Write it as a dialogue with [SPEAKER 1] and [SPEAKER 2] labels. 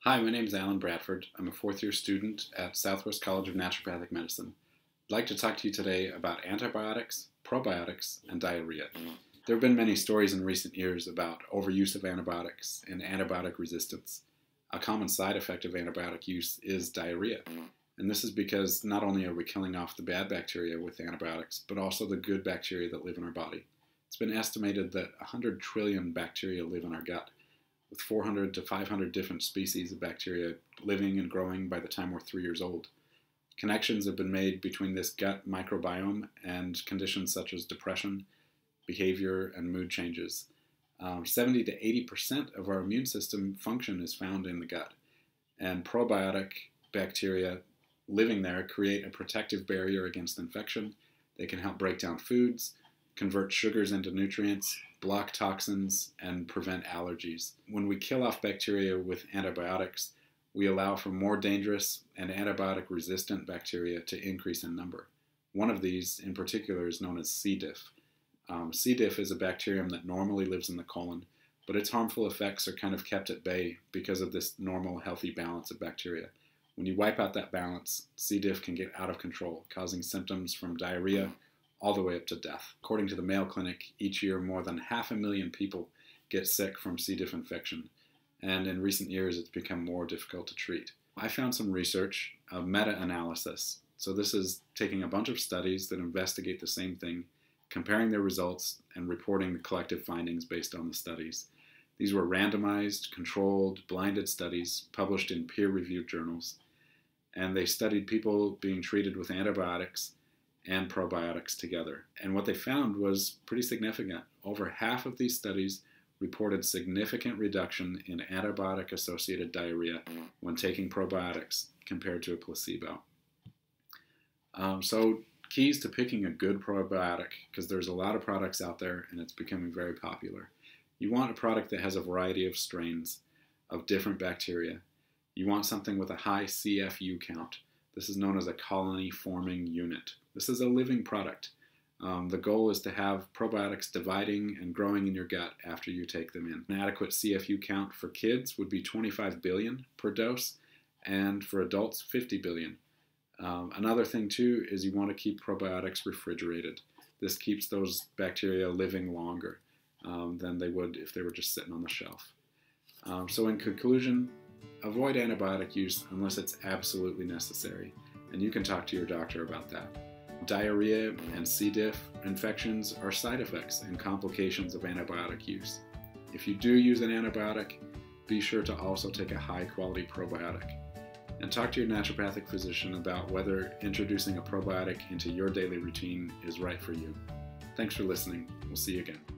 [SPEAKER 1] Hi, my name is Alan Bradford. I'm a fourth-year student at Southwest College of Naturopathic Medicine. I'd like to talk to you today about antibiotics, probiotics, and diarrhea. There have been many stories in recent years about overuse of antibiotics and antibiotic resistance. A common side effect of antibiotic use is diarrhea, and this is because not only are we killing off the bad bacteria with antibiotics, but also the good bacteria that live in our body. It's been estimated that 100 trillion bacteria live in our gut, with 400 to 500 different species of bacteria living and growing by the time we're 3 years old. Connections have been made between this gut microbiome and conditions such as depression, behavior, and mood changes. 70 to 80% of our immune system function is found in the gut, and probiotic bacteria living there create a protective barrier against infection. They can help break down foods, convert sugars into nutrients, block toxins, and prevent allergies. When we kill off bacteria with antibiotics, we allow for more dangerous and antibiotic-resistant bacteria to increase in number. One of these, in particular, is known as C. diff. C. diff is a bacterium that normally lives in the colon, but its harmful effects are kind of kept at bay because of this normal, healthy balance of bacteria. When you wipe out that balance, C. diff can get out of control, causing symptoms from diarrhea all the way up to death. According to the Mayo Clinic, each year more than 500,000 people get sick from C. diff infection, and in recent years it's become more difficult to treat. I found some research, a meta-analysis. So this is taking a bunch of studies that investigate the same thing, comparing their results, and reporting the collective findings based on the studies. These were randomized, controlled, blinded studies published in peer-reviewed journals, and they studied people being treated with antibiotics and probiotics together. And what they found was pretty significant. Over half of these studies reported significant reduction in antibiotic-associated diarrhea when taking probiotics compared to a placebo. So keys to picking a good probiotic, because there's a lot of products out there and it's becoming very popular. You want a product that has a variety of strains of different bacteria. You want something with a high CFU count. This is known as a colony-forming unit. This is a living product. The goal is to have probiotics dividing and growing in your gut after you take them in. An adequate CFU count for kids would be 25 billion per dose, and for adults, 50 billion. Another thing too is you want to keep probiotics refrigerated. This keeps those bacteria living longer than they would if they were just sitting on the shelf. So in conclusion, avoid antibiotic use unless it's absolutely necessary, and you can talk to your doctor about that. Diarrhea and C. diff infections are side effects and complications of antibiotic use. If you do use an antibiotic, be sure to also take a high-quality probiotic. And talk to your naturopathic physician about whether introducing a probiotic into your daily routine is right for you. Thanks for listening. We'll see you again.